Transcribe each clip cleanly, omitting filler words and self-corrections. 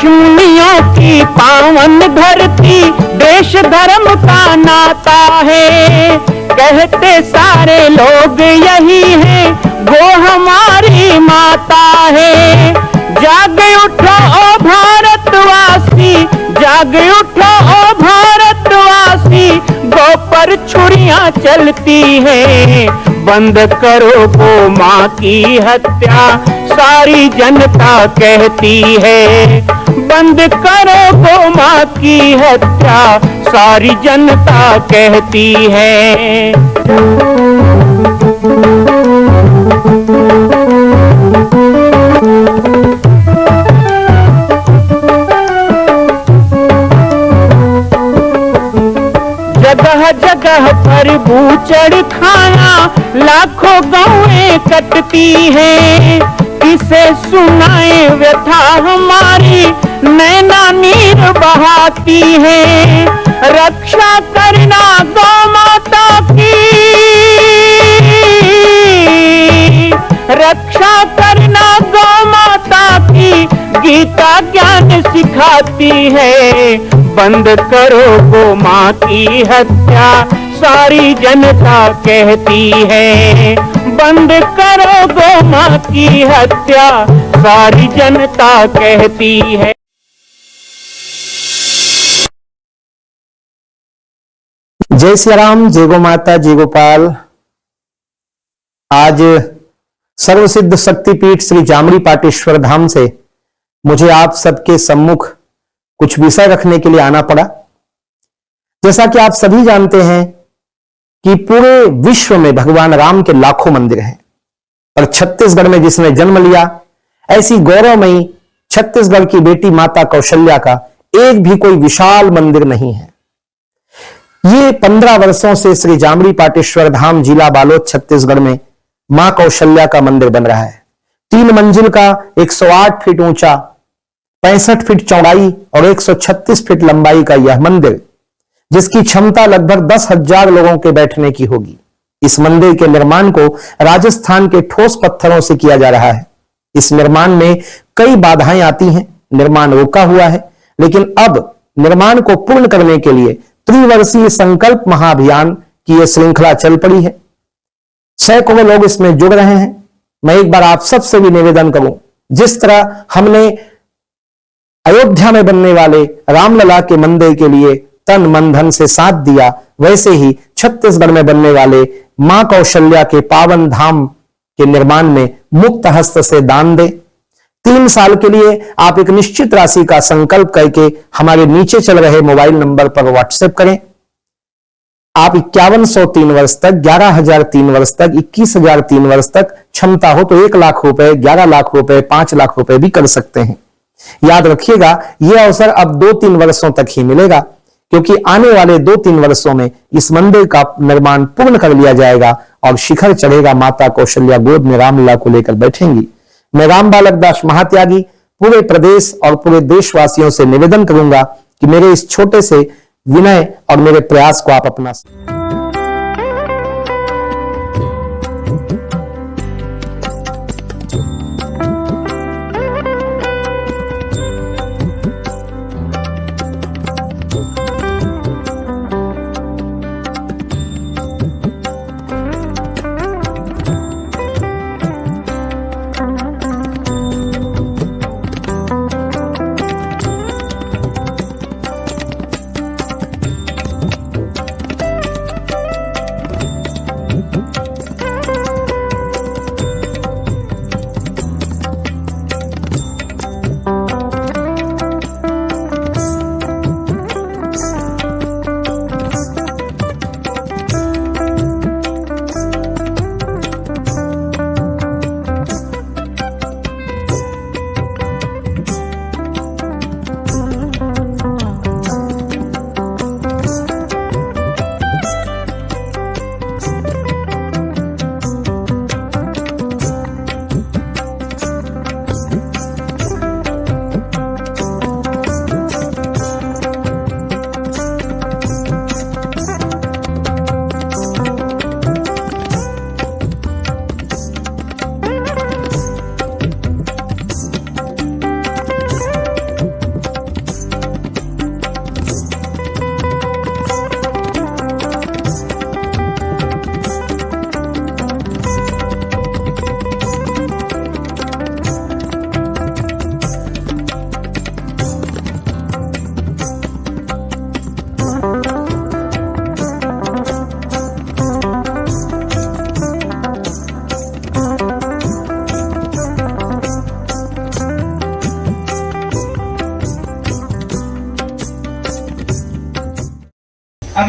ऋषिमुनियों की पावन धरती, देश धर्म का नाता है। कहते सारे लोग यही है, वो हमारी माता है। जाग उठो ओ भारतवासी, जाग उठो ओ भारतवासी, गौ पर छुरियां चलती हैं। बंद करो गौ माँ की हत्या, सारी जनता कहती है। बंद करो गौ माँ की हत्या, सारी जनता कहती है। जगह जगह पर बूचड़ खाना, लाखों गौएं कटती हैं। किसे सुनाए व्यथा हमारी, नैना नीर बहाती है। रक्षा करना गौ माता की, रक्षा करना गौ माता की, गीता ज्ञान सिखाती है। बंद करो गौ माँ की हत्या, सारी जनता कहती है। बंद करो गौ माँ की हत्या, सारी जनता कहती है। जय श्री राम, जय गो माता, जय गोपाल। आज सर्वसिद्ध शक्तिपीठ श्री जामड़ी पाटेश्वर धाम से मुझे आप सबके सम्मुख कुछ विषय रखने के लिए आना पड़ा। जैसा कि आप सभी जानते हैं कि पूरे विश्व में भगवान राम के लाखों मंदिर हैं, और छत्तीसगढ़ में जिसने जन्म लिया, ऐसी गौरवमयी छत्तीसगढ़ की बेटी माता कौशल्या का एक भी कोई विशाल मंदिर नहीं है। ये 15 वर्षों से श्री जामड़ी पाटेश्वर धाम, जिला बालोद, छत्तीसगढ़ में मां कौशल्या का मंदिर बन रहा है। 3 मंजिल का 108 फीट ऊंचा, 65 फीट चौड़ाई और 136 फीट लंबाई का यह मंदिर, जिसकी क्षमता लगभग 10,000 लोगों के बैठने की होगी। इस मंदिर के निर्माण को राजस्थान के ठोस पत्थरों से किया जा रहा है। इस निर्माण में कई बाधाएं आती हैं, निर्माण रुका हुआ है, लेकिन अब निर्माण को पूर्ण करने के लिए त्रिवर्षीय संकल्प महाअभियान की यह श्रृंखला चल पड़ी है। सैकड़ों लोग इसमें जुड़ रहे हैं। मैं एक बार आप सबसे भी निवेदन करूं, जिस तरह हमने अयोध्या में बनने वाले रामलला के मंदिर के लिए तन मन धन से साथ दिया, वैसे ही छत्तीसगढ़ में बनने वाले मां कौशल्या के पावन धाम के निर्माण में मुक्त हस्त से दान दें। 3 साल के लिए आप एक निश्चित राशि का संकल्प करके हमारे नीचे चल रहे मोबाइल नंबर पर व्हाट्सएप करें। आप 5100 3 वर्ष तक, 11,000 3 वर्ष तक, 21,000 3 वर्ष तक, क्षमता हो तो 1 लाख रुपए, 11 लाख रुपए, 5 लाख रुपए भी कर सकते हैं। याद रखिएगा, यह अवसर अब 2-3 वर्षों तक ही मिलेगा, क्योंकि आने वाले 2-3 वर्षों में इस मंदिर का निर्माण पूर्ण कर लिया जाएगा और शिखर चढ़ेगा। माता कौशल्या गोद में रामलला को लेकर बैठेंगी। मैं राम बालक दास महात्यागी पूरे प्रदेश और पूरे देशवासियों से निवेदन करूंगा कि मेरे इस छोटे से विनय और मेरे प्रयास को आप अपना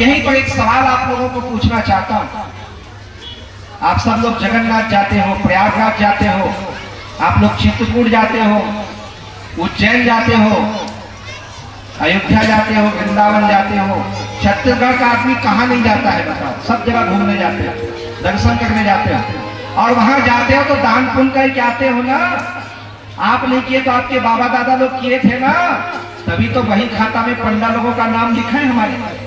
यहीं पर एक सवाल आप लोगों को पूछना चाहता हूं। आप सब लोग जगन्नाथ जाते हो, प्रयागराज जाते हो, आप लोग चित्रकूट जाते हो, उज्जैन जाते हो, अयोध्या जाते हो, वृंदावन जाते हो। छत्तीसगढ़ का आदमी कहाँ नहीं जाता है बताओ? सब जगह घूमने जाते हो, दर्शन करने जाते हो, और वहां जाते हो तो दान पुण्य करके आते हो ना। आप नहीं किए तो आपके बाबा दादा लोग किए थे ना, तभी तो वही खाता में पंडा लोगों का नाम लिखा है हमारे।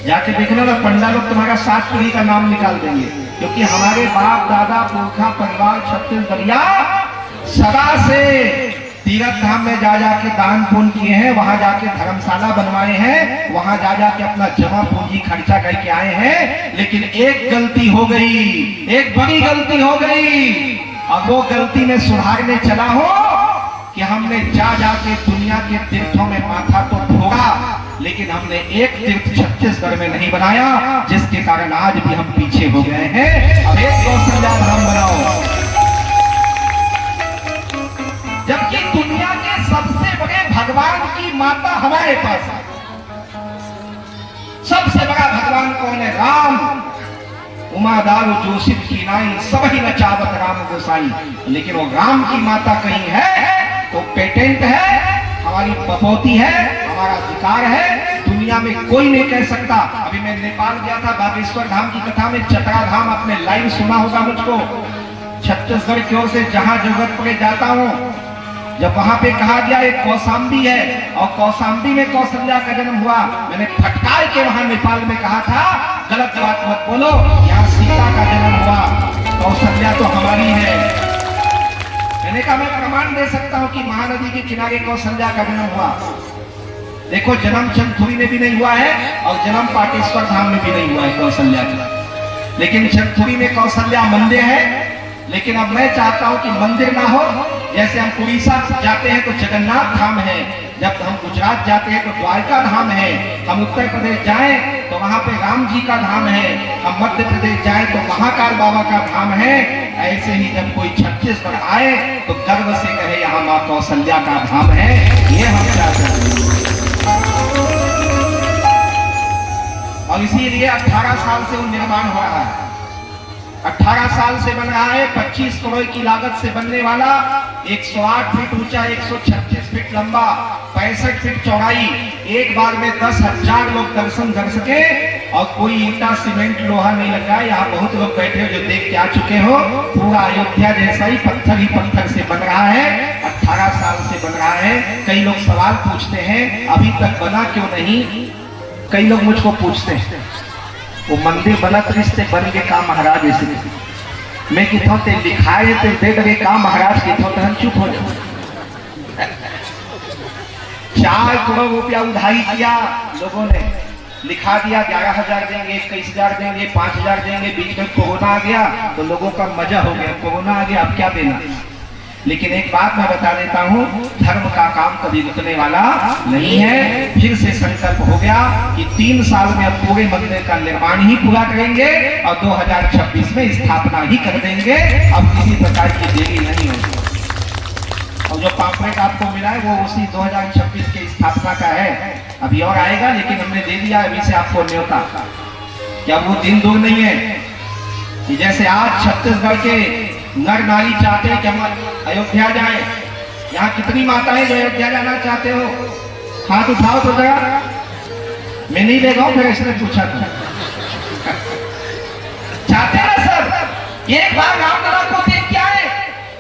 जाके देखना ना, पंडा लोग तुम्हारा 7 पीढ़ी का नाम निकाल देंगे, क्योंकि हमारे बाप दादा पुरखा परिवार छत्तीसगढ़िया सदा से तीर्थ धाम में जा जाके दान पुण्य किए हैं, वहां जाके धर्मशाला बनवाए हैं, वहां जा जाके अपना जमा पूंजी खर्चा करके आए हैं। लेकिन एक गलती हो गई, एक बड़ी गलती हो गई, और वो गलती में सुधारने चला हो कि हमने जा जाके दुनिया के तीर्थों में माथा तो ठोका, लेकिन हमने एक तीर्थ छत्तीसगढ़ में नहीं बनाया, जिसके कारण आज भी हम पीछे हो गए हैं। अब एक कौशल्या धाम बनाओ, जबकि दुनिया के सबसे बड़े भगवान की माता हमारे पास है। सबसे बड़ा भगवान कौन है? राम। उमा दारू जोशित खीनाई सब ही नचावत राम गोसाई। लेकिन वो राम की माता कहीं है तो पेटेंट है, हमारी बपौती है, हमारा अधिकार है, दुनिया में कोई नहीं कह सकता। अभी मैं नेपाल गया था, बागेश्वर धाम की कथा में चतरा धाम आपने लाइव सुना होगा मुझको। छत्तीसगढ़ की ओर से जहां जरूरत पड़े जाता हूं, जब वहां पे कहा गया एक कौशाम्बी है और कौशाम्बी में कौशल्या का जन्म हुआ, मैंने फटकार के वहां नेपाल में कहा था गलत बात मत बोलो, यहाँ सीता का जन्म हुआ, कौशल्या तो हमारी है। मैंने कहा मैं प्रमाण दे सकता हूँ कि महानदी के किनारे कौशल्या का जन्म हुआ। देखो जन्म चंदखुरी में भी नहीं हुआ है और जन्म पाटेश्वर धाम में भी नहीं हुआ है कौशल्या का, लेकिन चंदखुरी में कौशल्या मंदिर है। लेकिन अब मैं चाहता हूं कि मंदिर ना हो, जैसे हम उड़ीसा जाते हैं तो जगन्नाथ धाम है, जब हम गुजरात जाते हैं तो द्वारका धाम है, हम उत्तर प्रदेश जाएं तो वहां पे राम जी का धाम है, हम मध्य प्रदेश जाएं तो महाकाल बाबा का धाम है। ऐसे ही जब कोई छत्तीसगढ़ आए तो गर्व से कहे यहाँ माँ कौशल्या का धाम है। ये हम चाहते हैं और इसीलिए 18 साल से वो निर्माण हो रहा है। 18 साल से बन रहा है, 25 करोड़ की लागत से बनने वाला, 108 फीट ऊंचा, 136 फीट लंबा, 65 फीट चौड़ाई। एक बार में 10,000 लोग दर्शन कर सके और कोई ईंटा सीमेंट लोहा नहीं लगा। यहाँ बहुत लोग बैठे हो जो देख के आ चुके हो, पूरा अयोध्या जैसा ही पत्थर से बन रहा है। 18 साल से बन रहा है। कई लोग सवाल पूछते हैं अभी तक बना क्यों नहीं। कई लोग मुझको पूछते हैं वो मंदिर बनत रिश्ते बन के का महाराज ऐसे मैं कितों ते लिखाए ते दे दे का महाराज कितों तहन चुप हो जाओ। 4 करोड़ रुपया उधारी किया लोगों ने, लिखा दिया 11,000 देंगे, 21,000 देंगे, 5,000 देंगे। बीच में कोरोना आ गया तो लोगों का मजा हो गया, कोरोना आ गया अब क्या देना। लेकिन एक बात मैं बता देता हूँ, धर्म का काम कभी रुकने वाला नहीं है। फिर से संकल्प हो गया कि 3 साल में अब पूरे मंदिर का निर्माण ही पूरा करेंगे और 2026 में स्थापना ही कर देंगे। अब किसी प्रकार की देरी नहीं होगी। और जो पॉम्पलेट आपको मिला है वो उसी 2026 के स्थापना का है। अभी और आएगा, लेकिन हमने दे दिया अभी से आपको न्योता। क्या वो दिन दूर नहीं है कि जैसे आज छत्तीसगढ़ के नर नारी चाहते हैं कि हम अयोध्या जाएं। यहाँ कितनी माताएं जो अयोध्या जाना चाहते हो, हाथ उठाओ तो जरा। मैं नहीं देगा, फिर इसने पूछा था चाहते ना सर एक बार रामलला को देख के आए।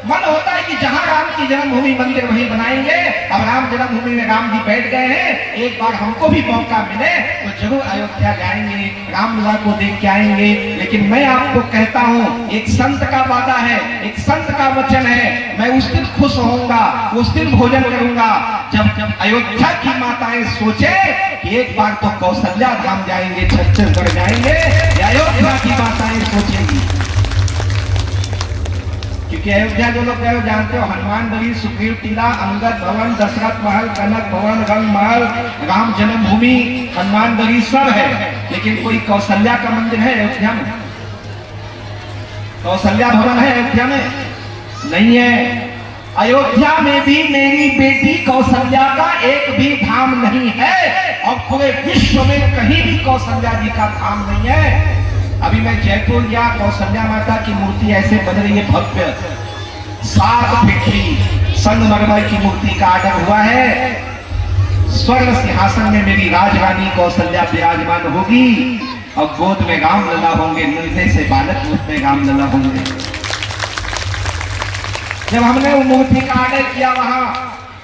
मन होता है कि जहां राम की जन्मभूमि मंदिर वहीं बनाएंगे। अब राम जन्मभूमि में राम जी बैठ गए हैं, एक बार हमको भी मौका मिले तो जरूर अयोध्या जाएंगे, रामलला को देख के आएंगे। लेकिन मैं आपको कहता हूँ एक संत का वादा है, एक संत का वचन है, मैं उस दिन खुश होऊंगा, उस दिन भोजन करूंगा जब अयोध्या की माताएं सोचे कि एक बार तो कौशल्या धाम जाएंगे, छत्तीसगढ़ जाएंगे। अयोध्या की माताएं सोचेंगी, क्योंकि अयोध्या जो लोग गए जानते हो, हनुमान गढ़ी, सुग्रीव टीला, अंगद भवन, दशरथ महल, कनक भवन, रंग महल, राम जन्मभूमि, हनुमान गढ़ी सब है। लेकिन कोई कौशल्या का मंदिर है अयोध्या में? कौशल्या भवन है अयोध्या में? नहीं है। अयोध्या में भी मेरी बेटी कौशल्या का एक भी धाम नहीं है और पूरे विश्व में कहीं भी कौशल्या जी का धाम नहीं है। अभी मैं जयपुर गया, कौशल्या माता की मूर्ति ऐसे बन रही है भव्य, 7 फीट की संगमरमर की मूर्ति का ऑर्डर हुआ है। स्वर्ण सिंहासन में मेरी राजरानी कौशल्या विराजमान होगी और गोद में राम लला होंगे, निर्दय से बालक रूप में राम लला होंगे। जब हमने वो मूर्ति का ऑर्डर किया वहां,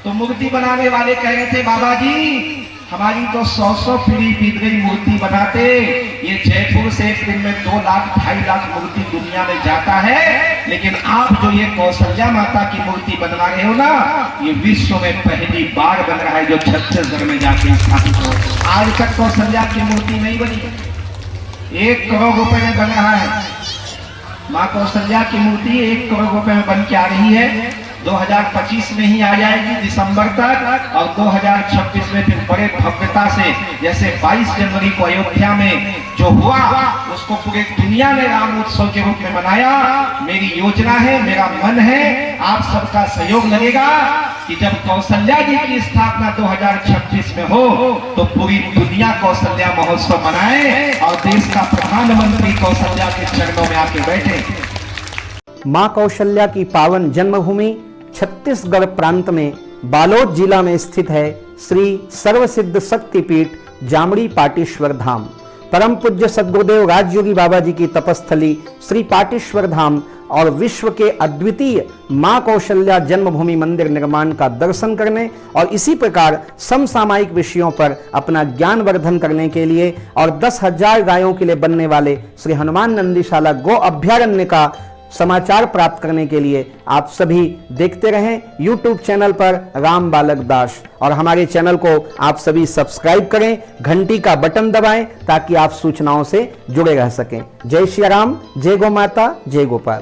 तो मूर्ति बनाने वाले कह रहे थे बाबा जी हमारी तो 100 पीढ़ी बीत गई मूर्ति बनाते, ये जयपुर से एक दिन में 2 लाख 2.5 लाख मूर्ति दुनिया में जाता है, लेकिन आप जो ये कौशल्या माता की मूर्ति बनवा रहे हो ना, ये विश्व में पहली बार बन रहा है जो छत्तीसगढ़ में जाके स्थापित हो। आज तक कौशल्या की मूर्ति नहीं बनी, 1 करोड़ रुपए में बन रहा है। माँ कौशल्या की मूर्ति 1 करोड़ रुपए में बन के आ रही है। 2025 में ही आ जाएगी दिसंबर तक, और 2026 में फिर बड़े भव्यता से, जैसे 22 जनवरी को अयोध्या में जो हुआ उसको पूरे दुनिया ने राम उत्सव के रूप में मनाया। मेरी योजना है, मेरा मन है, आप सबका सहयोग लगेगा कि जब कौशल्या जी की स्थापना 2026 में हो तो पूरी दुनिया कौशल्या महोत्सव मनाए और देश का प्रधानमंत्री कौशल्या के चरणों में आके बैठे। मां कौशल्या की पावन जन्मभूमि छत्तीसगढ़ प्रांत में बालोद जिला में स्थित है श्री सर्वसिद्ध शक्तिपीठ जामड़ी पाटेश्वर धाम। परम पूज्य सद्गुरुदेव राजयोगी बाबा जी की तपस्थली श्री पाटेश्वर धाम और विश्व के अद्वितीय मां कौशल्या जन्मभूमि मंदिर निर्माण का दर्शन करने और इसी प्रकार समसामयिक विषयों पर अपना ज्ञान वर्धन करने के लिए और 10,000 गायों के लिए बनने वाले श्री हनुमान नंदीशाला गो अभ्यारण्य का समाचार प्राप्त करने के लिए आप सभी देखते रहें YouTube चैनल पर राम बालक दास, और हमारे चैनल को आप सभी सब्सक्राइब करें, घंटी का बटन दबाएं ताकि आप सूचनाओं से जुड़े रह सकें। जय श्री राम, जय गौ माता, जय गोपाल।